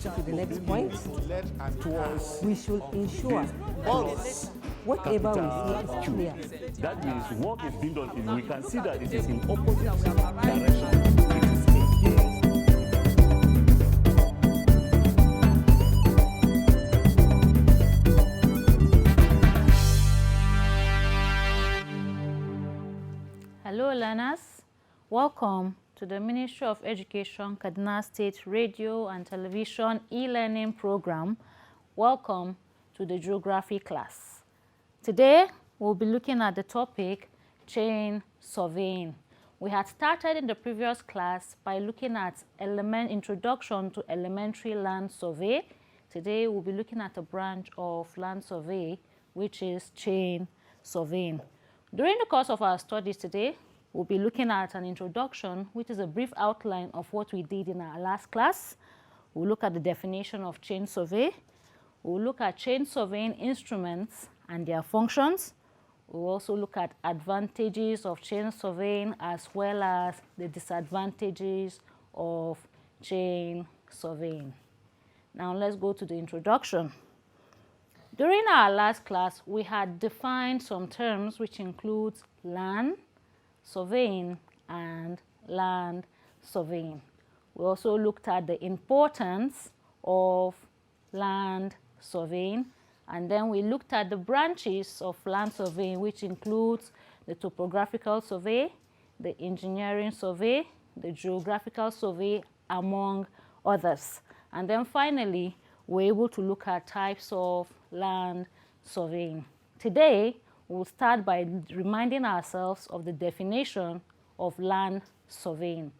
to the next point. Towards We should ensure us. whatever we see is clear. That means work is being done. We can see that it is in opposite direction. Hello learners, welcome to the Ministry of Education Kaduna State Radio and Television e-learning program. Welcome to the geography class. Today we'll be looking at the topic chain surveying. We had started in the previous class by looking at introduction to elementary land survey. Today we'll be looking at a branch of land survey which is chain surveying. During the course of our studies today, we'll be looking at an introduction, which is a brief outline of what we did in our last class. We'll look at the definition of chain survey. We'll look at chain surveying instruments and their functions. We'll also look at advantages of chain surveying as well as the disadvantages of chain surveying. Now let's go to the introduction. During our last class, we had defined some terms which includes land surveying and land surveying. We also looked at the importance of land surveying, and then we looked at the branches of land surveying, which includes the topographical survey, the engineering survey, the geographical survey, among others. And then finally, we're able to look at types of land surveying. Today, we'll start by reminding ourselves of the definition of land surveying.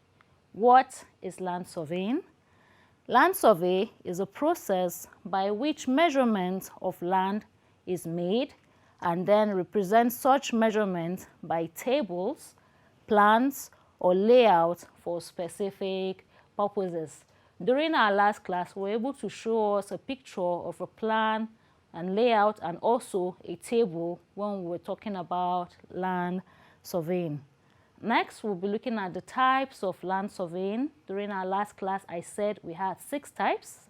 What is land surveying? Land survey is a process by which measurement of land is made and then represents such measurement by tables, plans, or layout for specific purposes. During our last class, we were able to show us a picture of a plan and layout and also a table when we were talking about land surveying. Next, we'll be looking at the types of land surveying. During our last class, I said we had 6 types.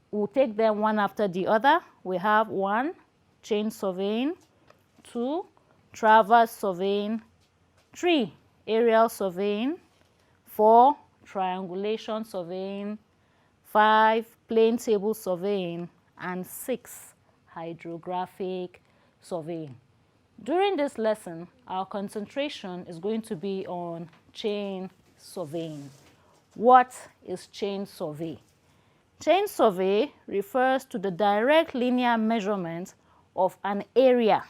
We'll take them one after the other. We have 1, chain surveying, 2, traverse surveying, 3, aerial surveying, 4, triangulation surveying, 5, plane table surveying, and 6, hydrographic surveying. During this lesson, our concentration is going to be on chain surveying. What is chain survey? Chain survey refers to the direct linear measurement of an area.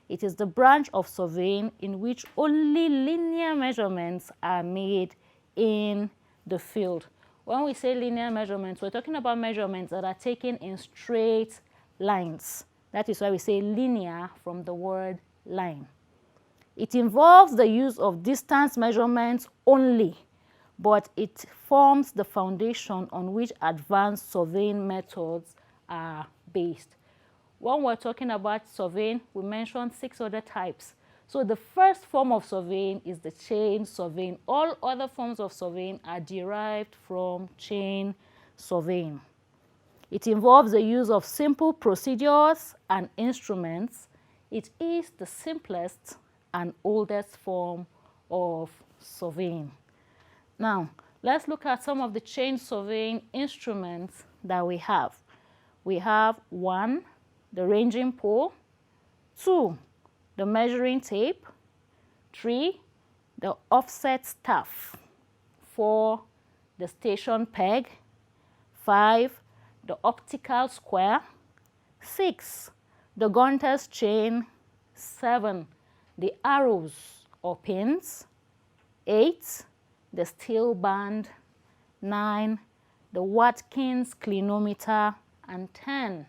It is the branch of surveying in which only linear measurements are made in the field. When we say linear measurements, we're talking about measurements that are taken in straight lines. That is why we say linear from the word line. It involves the use of distance measurements only, but it forms the foundation on which advanced surveying methods are based. When we're talking about surveying, we mentioned 6 other types. So the first form of surveying is the chain surveying. All other forms of surveying are derived from chain surveying. It involves the use of simple procedures and instruments. It is the simplest and oldest form of surveying. Now, let's look at some of the chain surveying instruments that we have. We have 1, the ranging pole, 2, the measuring tape, 3, the offset staff, 4, the station peg, 5, the optical square, 6, the Gunter's chain, 7, the arrows or pins, 8, the steel band, 9, the Watkins clinometer, and 10,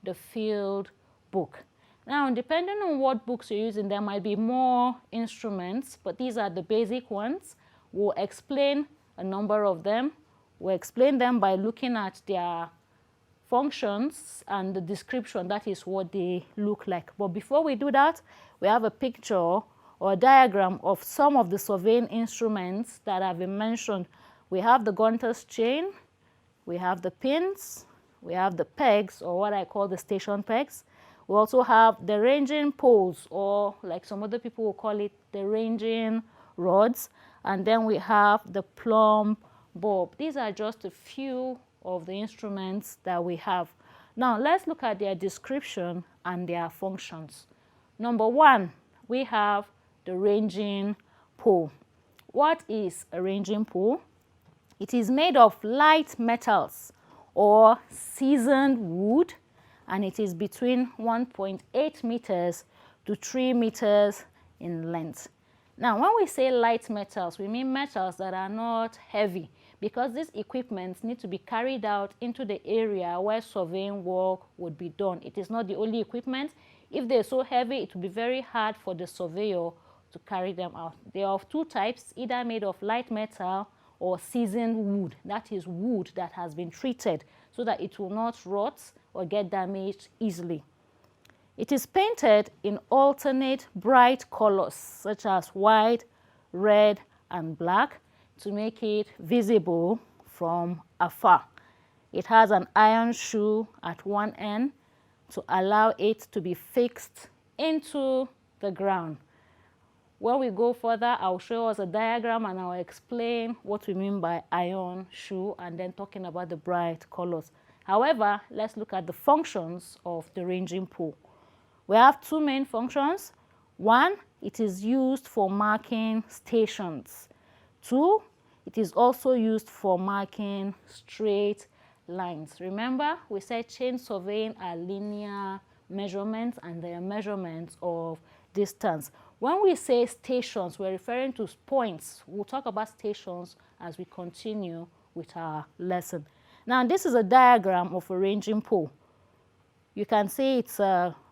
the field book. Now, depending on what books you're using, there might be more instruments, but these are the basic ones. We'll explain a number of them. We'll explain them by looking at their functions and the description, that is what they look like. But before we do that, we have a picture or a diagram of some of the surveying instruments that have been mentioned. We have the Gunter's chain, we have the pins, we have the pegs, or what I call the station pegs. We also have the ranging poles, or like some other people will call it, the ranging rods. And then we have the plumb bob. These are just a few of the instruments that we have. Now, let's look at their description and their functions. Number one, we have the ranging pole. What is a ranging pole? It is made of light metals or seasoned wood, and it is between 1.8 meters to 3 meters in length. Now, when we say light metals, we mean metals that are not heavy, because these equipments need to be carried out into the area where surveying work would be done. It is not the only equipment. If they're so heavy, it will be very hard for the surveyor to carry them out. They are of two types, either made of light metal or seasoned wood. That is wood that has been treated so that it will not rot or get damaged easily. It is painted in alternate bright colors such as white, red, and black to make it visible from afar. It has an iron shoe at one end to allow it to be fixed into the ground. When we go further, I'll show us a diagram and I'll explain what we mean by iron shoe and then talking about the bright colors. However, let's look at the functions of the ranging pole. We have two main functions. One, it is used for marking stations. Two, it is also used for marking straight lines. Remember, we said chain surveying are linear measurements and they are measurements of distance. When we say stations, we're referring to points. We'll talk about stations as we continue with our lesson. Now, this is a diagram of a ranging pole. You can see it's,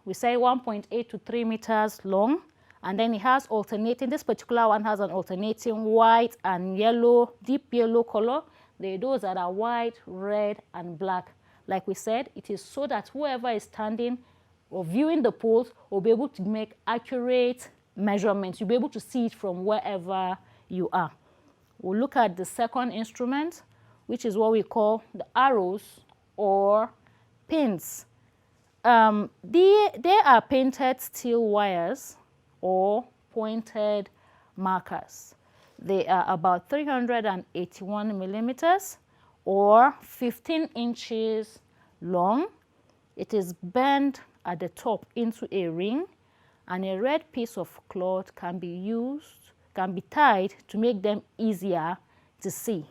we say 1.8 to 3 meters long, and then it has alternating, this particular one has an alternating white and yellow, deep yellow color. Those that are white, red, and black. Like we said, it is so that whoever is standing or viewing the poles will be able to make accurate measurements. You'll be able to see it from wherever you are. We'll look at the second instrument, which is what we call the arrows or pins. They are painted steel wires or pointed markers. They are about 381 millimeters or 15 inches long. It is bent at the top into a ring, and a red piece of cloth can be tied to make them easier to see.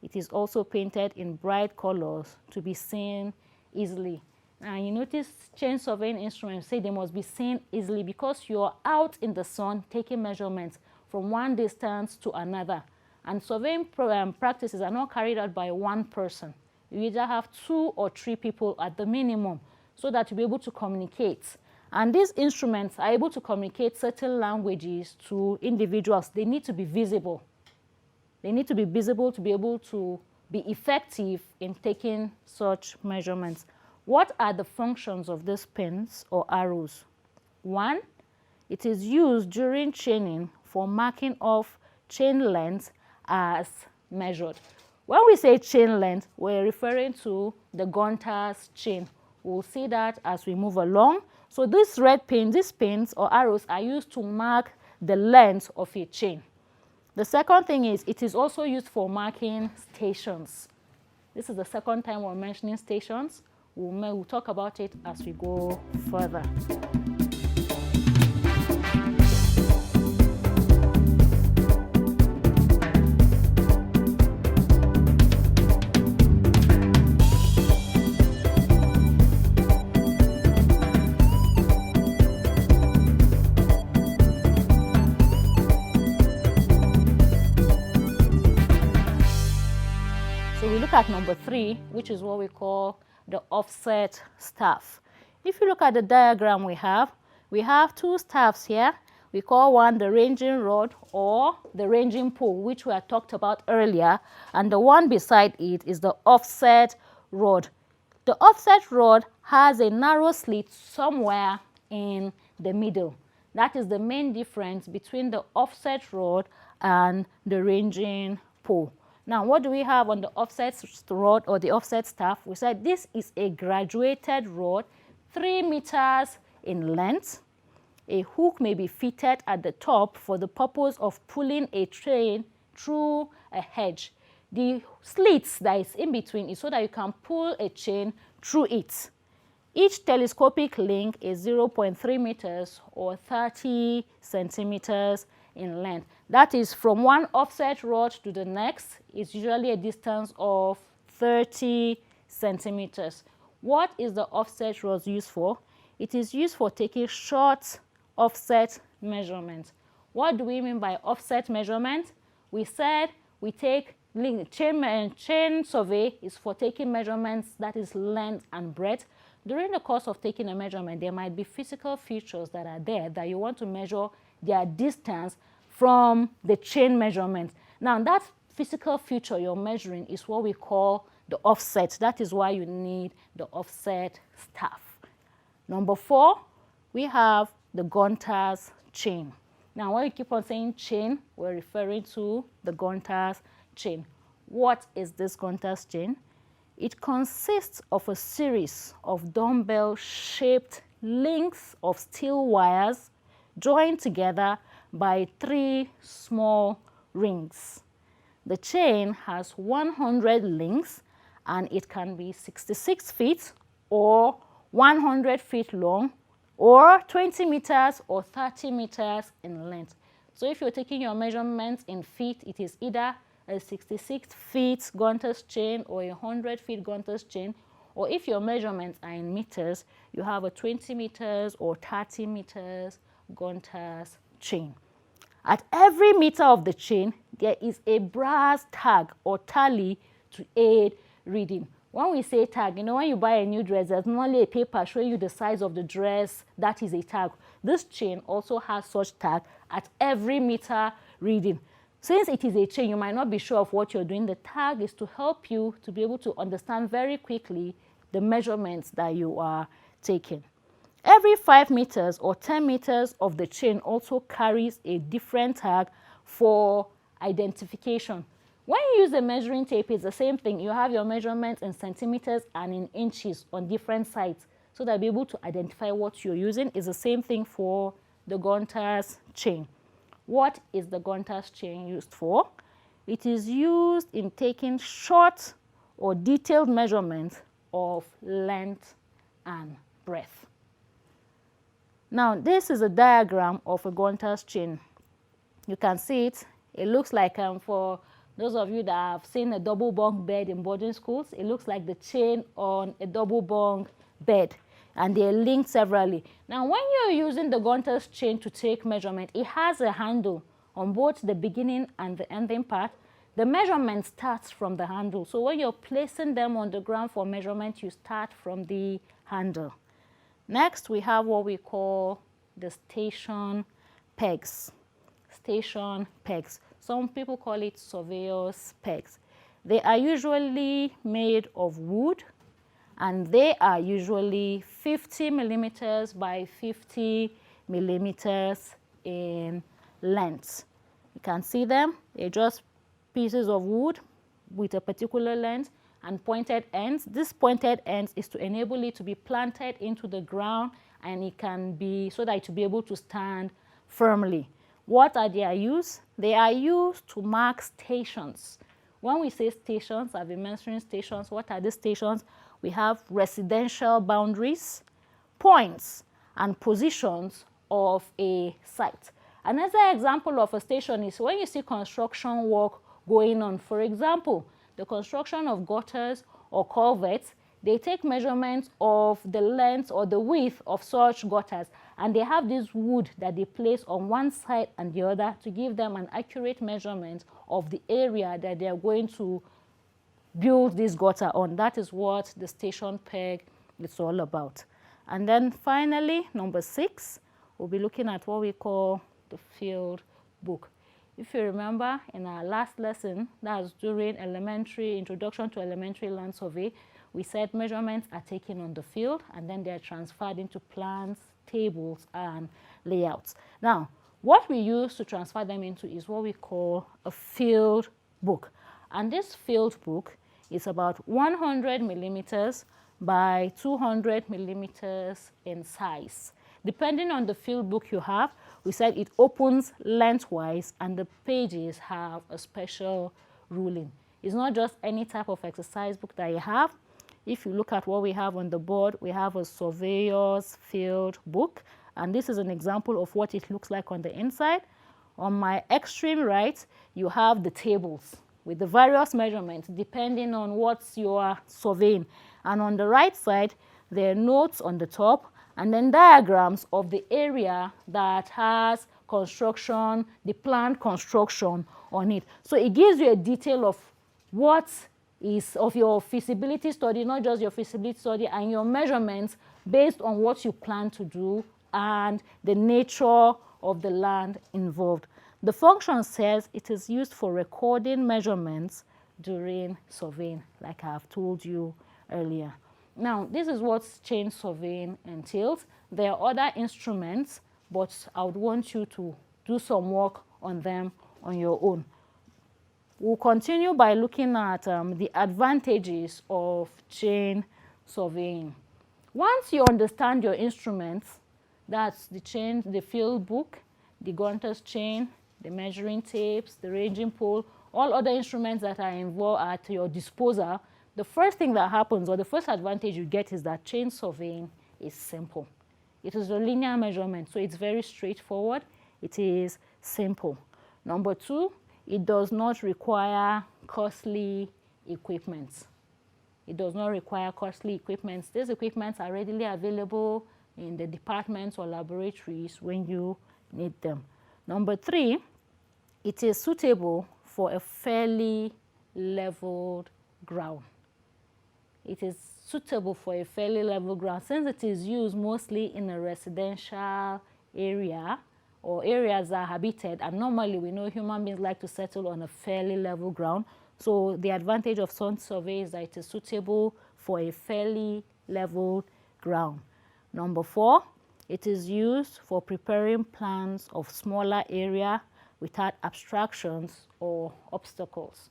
It is also painted in bright colors to be seen easily. Now, you notice chain surveying instruments say they must be seen easily because you're out in the sun taking measurements from one distance to another. And surveying practices are not carried out by one person. You either have 2 or 3 people at the minimum so that you'll be able to communicate. And these instruments are able to communicate certain languages to individuals. They need to be visible. They need to be visible to be able to be effective in taking such measurements. What are the functions of these pins or arrows? One, it is used during chaining for marking off chain length as measured. When we say chain length, we're referring to the Gunter's chain. We'll see that as we move along. So these pins or arrows are used to mark the length of a chain. The second thing is it is also used for marking stations. This is the second time we're mentioning stations. We'll talk about it as we go further. So we look at number 3, which is what we call the offset staff. If you look at the diagram we have 2 staffs here. We call one the ranging rod or the ranging pole, which we had talked about earlier, and the one beside it is the offset rod. The offset rod has a narrow slit somewhere in the middle. That is the main difference between the offset rod and the ranging pole. Now, what do we have on the offset rod or the offset staff? We said this is a graduated rod, 3 meters in length. A hook may be fitted at the top for the purpose of pulling a train through a hedge. The slits that is in between is so that you can pull a chain through it. Each telescopic link is 0.3 meters or 30 centimeters in length. That is from one offset rod to the next is usually a distance of 30 centimeters. What is the offset rod used for? It is used for taking short offset measurements. What do we mean by offset measurement? We said we take chain survey is for taking measurements, that is length and breadth. During the course of taking a measurement, there might be physical features that are there that you want to measure their distance from the chain measurement. Now, that physical feature you're measuring is what we call the offset. That is why you need the offset staff. Number 4, we have the Gunter's chain. Now, when you keep on saying chain, we're referring to the Gunter's chain. What is this Gunter's chain? It consists of a series of dumbbell-shaped links of steel wires joined together by 3 small rings. The chain has 100 links and it can be 66 feet or 100 feet long or 20 meters or 30 meters in length. So if you're taking your measurements in feet, it is either a 66 feet Gunter's chain or a 100 feet Gunter's chain, or if your measurements are in meters, you have a 20 meters or 30 meters Gunter's chain. At every meter of the chain, there is a brass tag or tally to aid reading. When we say tag, you know, when you buy a new dress, there's normally a paper showing you the size of the dress. That is a tag. This chain also has such tag at every meter reading. Since it is a chain, you might not be sure of what you're doing. The tag is to help you to be able to understand very quickly the measurements that you are taking. Every 5 meters or 10 meters of the chain also carries a different tag for identification. When you use a measuring tape, it's the same thing. You have your measurements in centimeters and in inches on different sides so that you'll be able to identify what you're using. It's the same thing for the Gunter's chain. What is the Gunter's chain used for? It is used in taking short or detailed measurements of length and breadth. Now, this is a diagram of a Gunter's chain. You can see it. It looks like, for those of you that have seen a double bunk bed in boarding schools, it looks like the chain on a double bunk bed, and they're linked severally. Now, when you're using the Gunter's chain to take measurement, it has a handle on both the beginning and the ending part. The measurement starts from the handle. So when you're placing them on the ground for measurement, you start from the handle. Next, we have what we call the station pegs. Station pegs. Some people call it surveyor's pegs. They are usually made of wood, and they are usually 50 millimeters by 50 millimeters in length. You can see them. They're just pieces of wood with a particular length and pointed ends. This pointed ends is to enable it to be planted into the ground, and it can be so that it will be able to stand firmly. What are their use? They are used to mark stations. When we say stations, I've been mentioning stations. What are these stations? We have residential boundaries, points, and positions of a site. Another example of a station is when you see construction work going on. For example, the construction of gutters or culverts, they take measurements of the length or the width of such gutters, and they have this wood that they place on one side and the other to give them an accurate measurement of the area that they are going to build this gutter on. That is what the station peg is all about. And then finally, number 6, we'll be looking at what we call the field book. If you remember, in our last lesson, that was during introduction to elementary land survey, we said measurements are taken on the field and then they're transferred into plans, tables, and layouts. Now, what we use to transfer them into is what we call a field book. And this field book is about 100 millimeters by 200 millimeters in size. Depending on the field book you have, we said it opens lengthwise and the pages have a special ruling. It's not just any type of exercise book that you have. If you look at what we have on the board, we have a surveyor's field book, and this is an example of what it looks like on the inside. On my extreme right, you have the tables with the various measurements depending on what you are surveying. And on the right side, there are notes on the top and then diagrams of the area that has construction, the planned construction on it. So it gives you a detail of what is of your feasibility study, not just your feasibility study, and your measurements based on what you plan to do and the nature of the land involved. The function says it is used for recording measurements during surveying, like I have told you earlier. Now, this is what chain surveying entails. There are other instruments, but I would want you to do some work on them on your own. We'll continue by looking at the advantages of chain surveying. Once you understand your instruments, that's the chain, the field book, the Gunter's chain, the measuring tapes, the ranging pole, all other instruments that are involved at your disposal, the first thing that happens, or the first advantage you get, is that chain surveying is simple. It is a linear measurement, so it's very straightforward. It is simple. Number two, it does not require costly equipment. It does not require costly equipment. These equipments are readily available in the departments or laboratories when you need them. Number three, it is suitable for a fairly leveled ground. It is suitable for a fairly level ground since it is used mostly in a residential area or areas that are habited, and normally we know human beings like to settle on a fairly level ground. So the advantage of sun survey is that it is suitable for a fairly leveled ground. Number four, it is used for preparing plans of smaller area without abstractions or obstacles.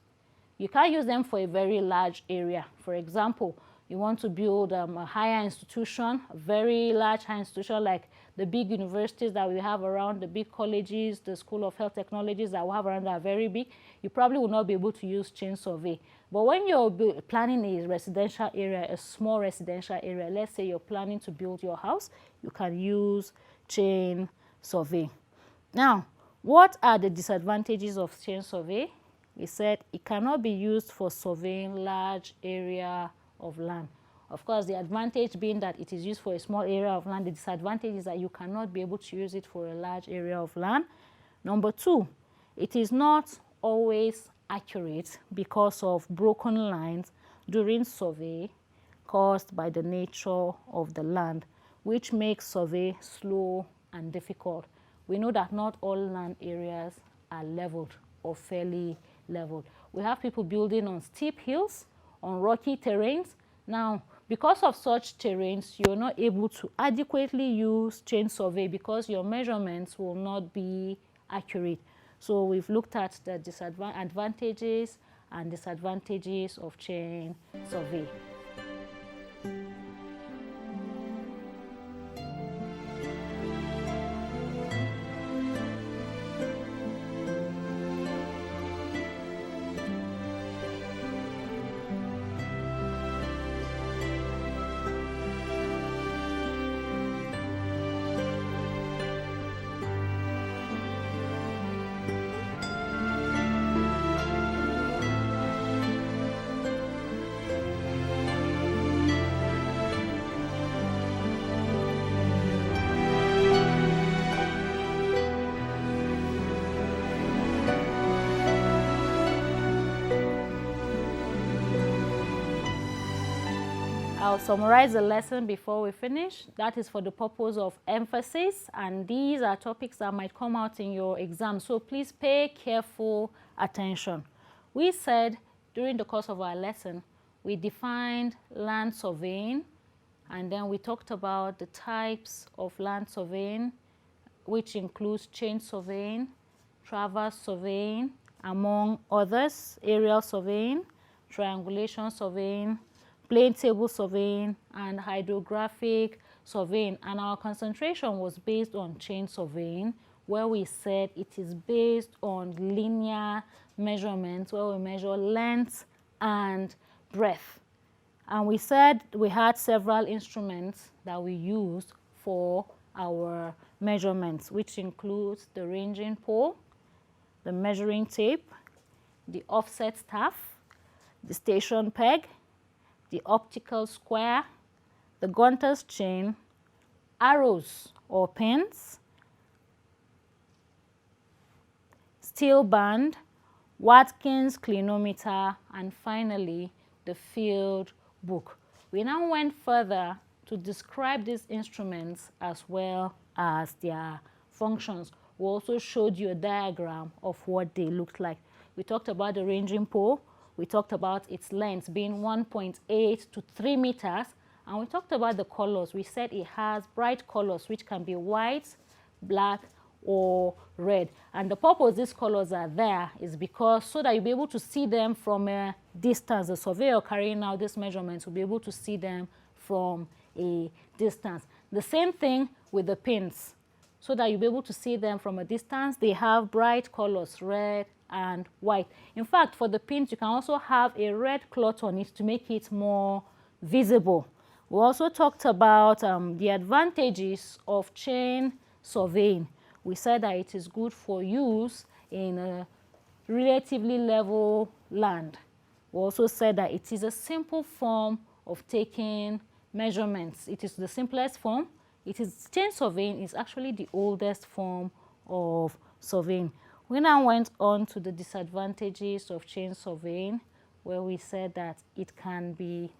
You can't use them for a very large area. For example, you want to build a higher institution, a very large higher institution like the big universities that we have around, the big colleges, the School of Health Technologies that we have around that are very big. You probably will not be able to use chain survey. But when you're planning a residential area, a small residential area, let's say you're planning to build your house, you can use chain survey. Now, what are the disadvantages of chain survey? We said it cannot be used for surveying large area of land. Of course, the advantage being that it is used for a small area of land. The disadvantage is that you cannot be able to use it for a large area of land. Number two, it is not always accurate because of broken lines during survey caused by the nature of the land, which makes survey slow and difficult. We know that not all land areas are leveled or fairly leveled. We have people building on steep hills, on rocky terrains. Now, because of such terrains, you're not able to adequately use chain survey because your measurements will not be accurate. So we've looked at the advantages and disadvantages of chain survey. I'll summarize the lesson before we finish. That is for the purpose of emphasis, and these are topics that might come out in your exam, so please pay careful attention. We said during the course of our lesson, we defined land surveying, and then we talked about the types of land surveying, which includes chain surveying, traverse surveying, among others: aerial surveying, triangulation surveying, plane table surveying, and hydrographic surveying. And our concentration was based on chain surveying, where we said it is based on linear measurements, where we measure length and breadth. And we said we had several instruments that we used for our measurements, which includes the ranging pole, the measuring tape, the offset staff, the station peg, the optical square, the Gunter's chain, arrows or pins, steel band, Watkins clinometer, and finally the field book. We now went further to describe these instruments as well as their functions. We also showed you a diagram of what they looked like. We talked about the ranging pole. We talked about its length being 1.8 to 3 meters. And we talked about the colors. We said it has bright colors, which can be white, black, or red. And the purpose these colors are there is because so that you'll be able to see them from a distance. The surveyor carrying out these measurements will be able to see them from a distance. The same thing with the pins. So that you'll be able to see them from a distance, they have bright colors, red and white. In fact, for the pins, you can also have a red cloth on it to make it more visible. We also talked about the advantages of chain surveying. We said that it is good for use in a relatively level land. We also said that it is a simple form of taking measurements. It is the simplest form. Chain surveying is actually the oldest form of surveying. We now went on to the disadvantages of chain surveying, where we said that it cannot be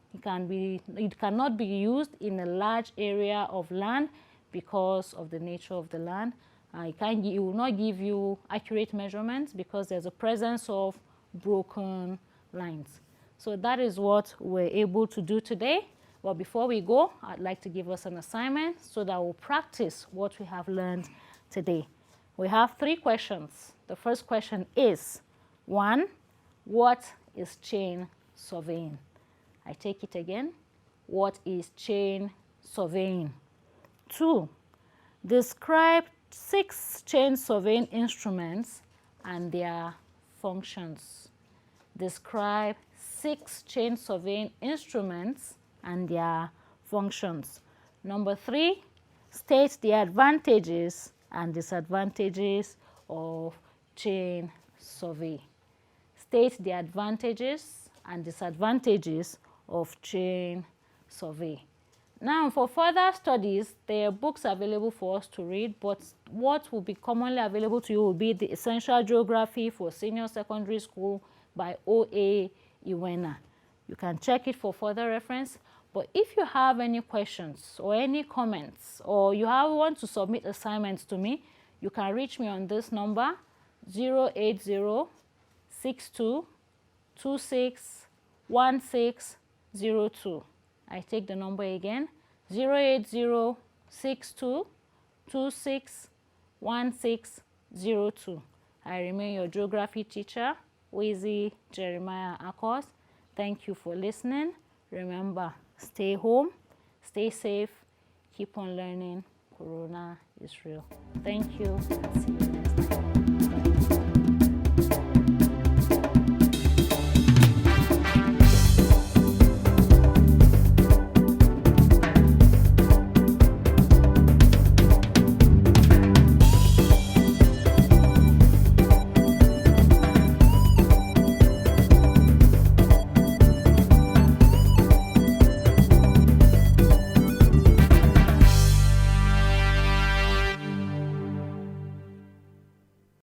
used in a large area of land because of the nature of the land. It will not give you accurate measurements because there's a presence of broken lines. So that is what we're able to do today. But before we go, I'd like to give us an assignment so that we'll practice what we have learned today. We have 3 questions. The first question is, 1, what is chain surveying? I take it again. What is chain surveying? 2, describe 6 chain surveying instruments and their functions. Describe 6 chain surveying instruments and their functions. Number 3, state the advantages and disadvantages of chain survey. State the advantages and disadvantages of chain survey. Now, for further studies, there are books available for us to read, but what will be commonly available to you will be the Essential Geography for Senior Secondary School by O.A. Iwena. You can check it for further reference. But if you have any questions or any comments, or you want to submit assignments to me, you can reach me on this number, 080-6226-1602. I take the number again, 080-6226-1602. I remain your geography teacher, Wheezy Jeremiah Akos. Thank you for listening. Remember, stay home, stay safe, keep on learning. Corona is real. Thank you. See you.